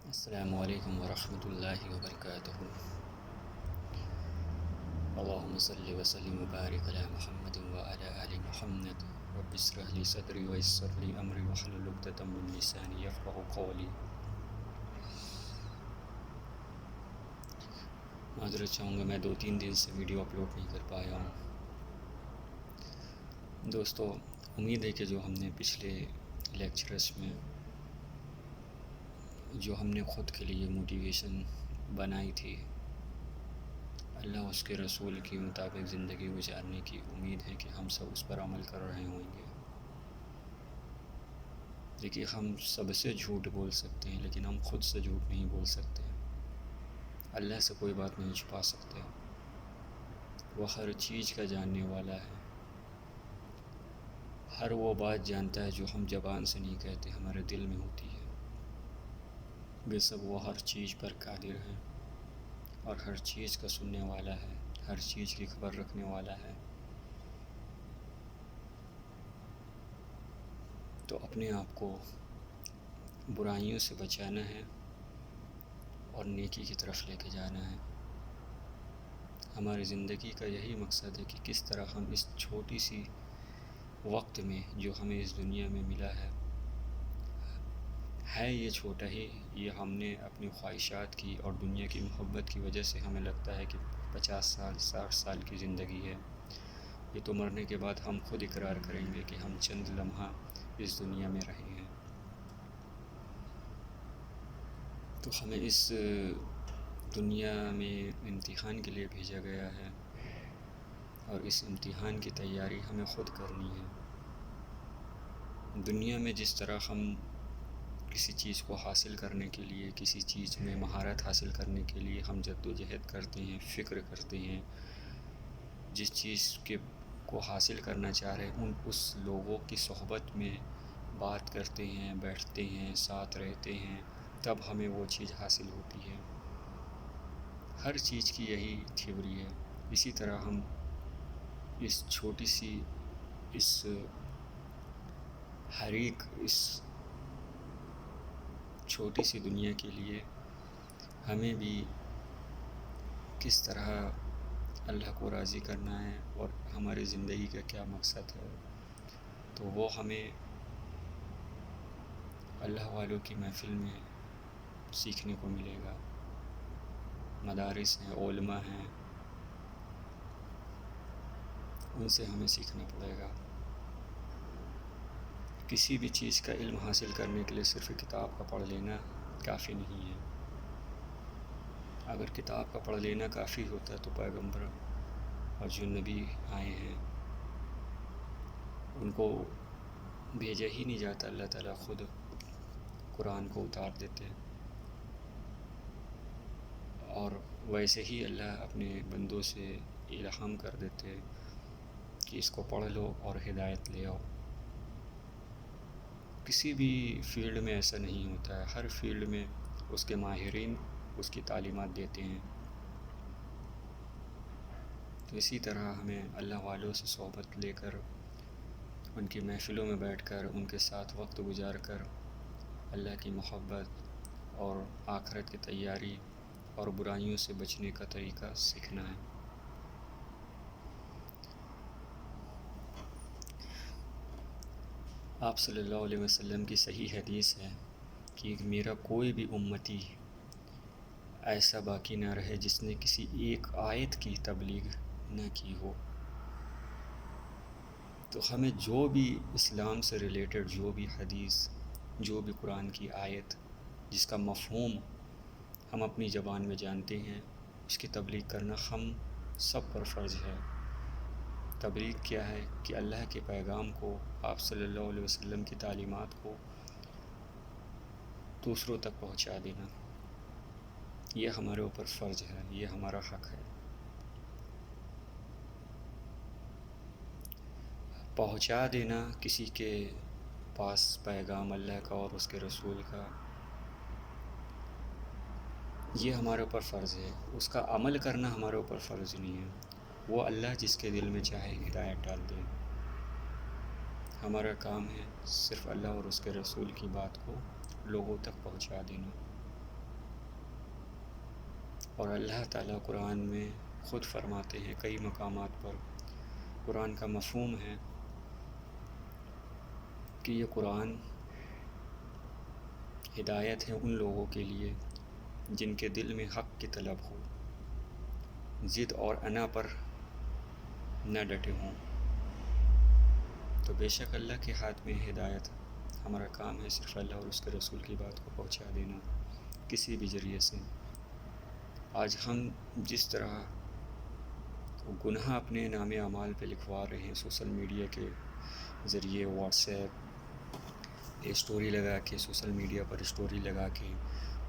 السلام علیکم ورحمۃ اللہ وبرکاتہ۔ اللہم صلی وسلم وبارک علی محمد وعلی آل محمد رب اشرح لی صدری ویسر لی امری واحلل عقدۃ من لسانی یفقہوا قولی۔ معذرت چاہوں گا، میں 2-3 دن سے ویڈیو اپلوڈ نہیں کر پایا ہوں۔ دوستو، امید ہے کہ جو ہم نے پچھلے لیکچرز میں جو ہم نے خود کے لیے موٹیویشن بنائی تھی، اللہ اس کے رسول کے مطابق زندگی گزارنے کی امید ہے کہ ہم سب اس پر عمل کر رہے ہوں گے۔ دیکھیے، ہم سب سے جھوٹ بول سکتے ہیں لیکن ہم خود سے جھوٹ نہیں بول سکتے۔ اللہ سے کوئی بات نہیں چھپا سکتے، وہ ہر چیز کا جاننے والا ہے۔ ہر وہ بات جانتا ہے جو ہم زبان سے نہیں کہتے، ہمارے دل میں ہوتی ہے۔ بے شک وہ ہر چیز پر قادر ہے اور ہر چیز کا سننے والا ہے، ہر چیز کی خبر رکھنے والا ہے۔ تو اپنے آپ کو برائیوں سے بچانا ہے اور نیکی کی طرف لے کے جانا ہے۔ ہماری زندگی کا یہی مقصد ہے کہ کس طرح ہم اس چھوٹی سی وقت میں جو ہمیں اس دنیا میں ملا ہے یہ چھوٹا ہی، یہ ہم نے اپنی خواہشات کی اور دنیا کی محبت کی وجہ سے ہمیں لگتا ہے کہ 50 سال 60 سال کی زندگی ہے۔ یہ تو مرنے کے بعد ہم خود اقرار کریں گے کہ ہم چند لمحہ اس دنیا میں رہے ہیں۔ تو ہمیں اس دنیا میں امتحان کے لیے بھیجا گیا ہے اور اس امتحان کی تیاری ہمیں خود کرنی ہے۔ دنیا میں جس طرح ہم کسی چیز کو حاصل کرنے کے لیے، کسی چیز میں مہارت حاصل کرنے کے لیے ہم جدوجہد کرتے ہیں، فکر کرتے ہیں، جس چیز کو حاصل کرنا چاہ رہے ہیں اس لوگوں کی صحبت میں بات کرتے ہیں، بیٹھتے ہیں، ساتھ رہتے ہیں، تب ہمیں وہ چیز حاصل ہوتی ہے۔ ہر چیز کی یہی تھیوری ہے۔ اسی طرح ہم اس چھوٹی سی اس چھوٹی سی دنیا کے لیے ہمیں بھی کس طرح اللہ کو راضی کرنا ہے اور ہماری زندگی کا کیا مقصد ہے، تو وہ ہمیں اللہ والوں کی محفل میں سیکھنے کو ملے گا۔ مدارس ہیں، علماء ہیں، ان سے ہمیں سیکھنا پڑے گا۔ کسی بھی چیز کا علم حاصل کرنے کے لیے صرف کتاب کا پڑھ لینا کافی نہیں ہے۔ اگر کتاب کا پڑھ لینا کافی ہوتا تو پیغمبر اور جو نبی آئے ہیں ان کو بھیجا ہی نہیں جاتا، اللہ تعالیٰ خود قرآن کو اتار دیتے، اور ویسے ہی اللہ اپنے بندوں سے الہام کر دیتے کہ اس کو پڑھ لو اور ہدایت لے آؤ۔ کسی بھی فیلڈ میں ایسا نہیں ہوتا ہے، ہر فیلڈ میں اس کے ماہرین اس کی تعلیمات دیتے ہیں۔ تو اسی طرح ہمیں اللہ والوں سے صحبت لے کر، ان کی محفلوں میں بیٹھ کر، ان کے ساتھ وقت گزار کر اللہ کی محبت اور آخرت کی تیاری اور برائیوں سے بچنے کا طریقہ سیکھنا ہے۔ آپ صلی اللہ علیہ وسلم کی صحیح حدیث ہے کہ میرا کوئی بھی امتی ایسا باقی نہ رہے جس نے کسی ایک آیت کی تبلیغ نہ کی ہو۔ تو ہمیں جو بھی اسلام سے ریلیٹڈ جو بھی حدیث، جو بھی قرآن کی آیت جس کا مفہوم ہم اپنی زبان میں جانتے ہیں، اس کی تبلیغ کرنا ہم سب پر فرض ہے۔ تبلیغ کیا ہے؟ کہ اللہ کے پیغام کو، آپ صلی اللہ علیہ وسلم کی تعلیمات کو دوسروں تک پہنچا دینا، یہ ہمارے اوپر فرض ہے، یہ ہمارا حق ہے۔ پہنچا دینا کسی کے پاس پیغام اللہ کا اور اس کے رسول کا، یہ ہمارے اوپر فرض ہے۔ اس کا عمل کرنا ہمارے اوپر فرض نہیں ہے، وہ اللہ جس کے دل میں چاہے ہدایت ڈال دے۔ ہمارا کام ہے صرف اللہ اور اس کے رسول کی بات کو لوگوں تک پہنچا دینا۔ اور اللہ تعالیٰ قرآن میں خود فرماتے ہیں کئی مقامات پر، قرآن کا مفہوم ہے کہ یہ قرآن ہدایت ہے ان لوگوں کے لیے جن کے دل میں حق کی طلب ہو، ضد اور انا پر نہ ڈٹے ہوں۔ تو بے شک اللہ کے ہاتھ میں ہدایت، ہمارا کام ہے صرف اللہ اور اس کے رسول کی بات کو پہنچا دینا کسی بھی ذریعے سے۔ آج ہم جس طرح گناہ اپنے نام اعمال پہ لکھوا رہے ہیں سوشل میڈیا کے ذریعے، واٹس ایپ اسٹوری لگا کے، سوشل میڈیا پر اسٹوری لگا کے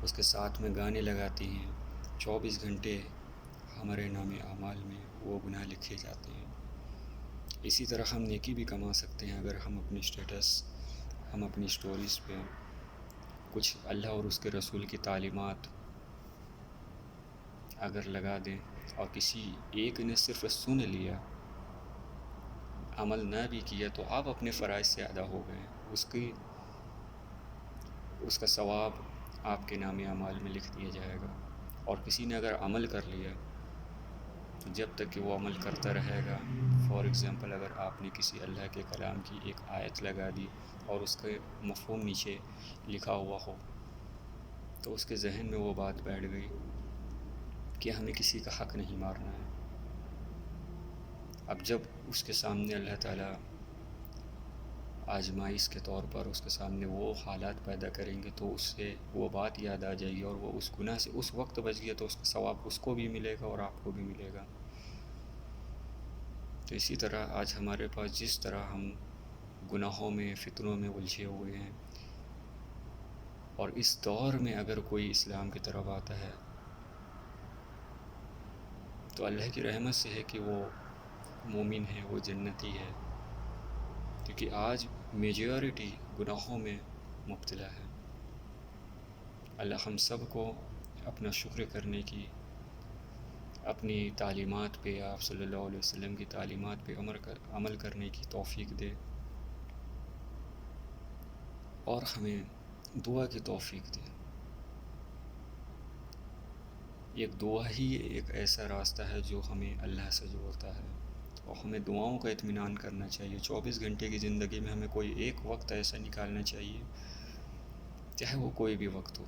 اس کے ساتھ میں گانے لگاتے ہیں، 24 گھنٹے ہمارے نام اعمال میں وہ گناہ لکھے جاتے ہیں۔ اسی طرح ہم نیکی بھی کما سکتے ہیں اگر ہم اپنی اسٹیٹس، ہم اپنی اسٹوریز پہ کچھ اللہ اور اس کے رسول کی تعلیمات اگر لگا دیں، اور کسی ایک نے صرف سن لیا، عمل نہ بھی کیا، تو آپ اپنے فرائض سے ادا ہو گئے، اس کا ثواب آپ کے نام اعمال میں لکھ دیا جائے گا۔ اور کسی نے اگر عمل کر لیا تو جب تک کہ وہ عمل کرتا رہے گا، فار ایگزامپل اگر آپ نے کسی اللہ کے کلام کی ایک آیت لگا دی اور اس کے مفہوم نیچے لکھا ہوا ہو، تو اس کے ذہن میں وہ بات بیٹھ گئی کہ ہمیں کسی کا حق نہیں مارنا ہے۔ اب جب اس کے سامنے اللہ تعالیٰ آزمائش کے طور پر اس کے سامنے وہ حالات پیدا کریں گے تو اس سے وہ بات یاد آ جائے گی، اور وہ اس گناہ سے اس وقت بچ گیا تو اس کا ثواب اس کو بھی ملے گا اور آپ کو بھی ملے گا۔ تو اسی طرح آج ہمارے پاس جس طرح ہم گناہوں میں، فتنوں میں الجھے ہوئے ہیں، اور اس دور میں اگر کوئی اسلام کی طرف آتا ہے تو اللہ کی رحمت سے ہے کہ وہ مومن ہے، وہ جنتی ہے، کیونکہ آج میجورٹی گناہوں میں مبتلا ہے۔ اللہ ہم سب کو اپنا شکر کرنے کی، اپنی تعلیمات پہ، آپ صلی اللہ علیہ وسلم کی تعلیمات پہ عمل کرنے کی توفیق دے، اور ہمیں دعا کی توفیق دے۔ ایک دعا ہی ایک ایسا راستہ ہے جو ہمیں اللہ سے جوڑتا ہے، اور ہمیں دعاؤں کا اطمینان کرنا چاہیے۔ 24 گھنٹے کی زندگی میں ہمیں کوئی ایک وقت ایسا نکالنا چاہیے، چاہے وہ کوئی بھی وقت ہو،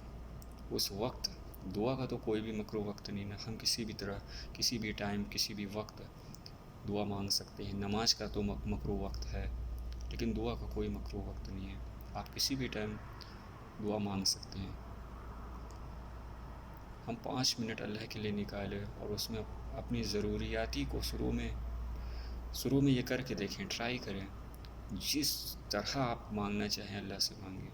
اس وقت دعا کا تو کوئی بھی مکروہ وقت نہیں نا، ہم کسی بھی طرح، کسی بھی ٹائم، کسی بھی وقت دعا مانگ سکتے ہیں۔ نماز کا تو مکروہ وقت ہے، لیکن دعا کا کوئی مکروہ وقت نہیں ہے، آپ کسی بھی ٹائم دعا مانگ سکتے ہیں۔ ہم 5 منٹ اللہ کے لیے نکالیں اور اس میں اپنی ضروریاتی کو شروع میں یہ کر کے دیکھیں، ٹرائی کریں، جس طرح آپ مانگنا چاہیں اللہ سے مانگیں،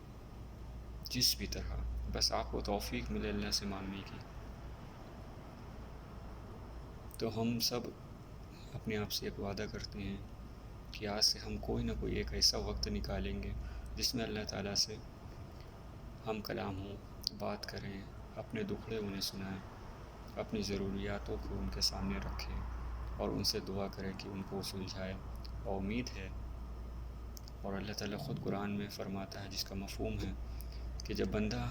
جس بھی طرح، بس آپ کو توفیق ملے اللہ سے مانگنے کی۔ تو ہم سب اپنے آپ سے ایک وعدہ کرتے ہیں کہ آج سے ہم کوئی نہ کوئی ایک ایسا وقت نکالیں گے جس میں اللہ تعالیٰ سے ہم کلام ہوں، بات کریں، اپنے دکھڑے انہیں سنائیں، اپنی ضروریاتوں کو ان کے سامنے رکھیں، اور ان سے دعا کریں کہ ان کو سلجھائے۔ اور امید ہے، اور اللہ تعالیٰ خود قرآن میں فرماتا ہے، جس کا مفہوم ہے کہ جب بندہ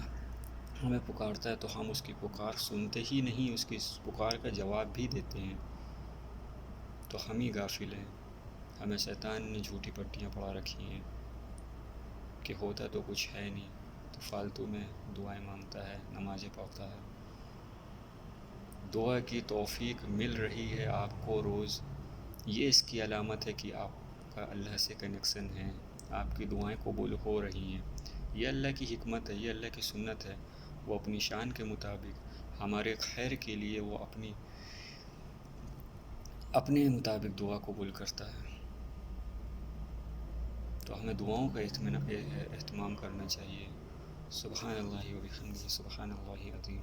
ہمیں پکارتا ہے تو ہم اس کی پکار سنتے ہی نہیں، اس کی پکار کا جواب بھی دیتے ہیں۔ تو ہم ہی غافل ہیں، ہمیں شیطان نے جھوٹی پٹیاں پڑھا رکھی ہیں کہ ہوتا تو کچھ ہے نہیں، تو فالتو میں دعائیں مانگتا ہے، نمازیں پڑھتا ہے۔ دعا کی توفیق مل رہی ہے آپ کو روز، یہ اس کی علامت ہے کہ آپ کا اللہ سے کنیکشن ہے، آپ کی دعائیں قبول ہو رہی ہیں۔ یہ اللہ کی حکمت ہے، یہ اللہ کی سنت ہے، وہ اپنی شان کے مطابق ہمارے خیر کے لیے وہ اپنے مطابق دعا قبول کرتا ہے۔ تو ہمیں دعاؤں کا اہتمام کرنا چاہیے۔ سبحان اللہ و بحمدہ، سبحان اللہ العظیم۔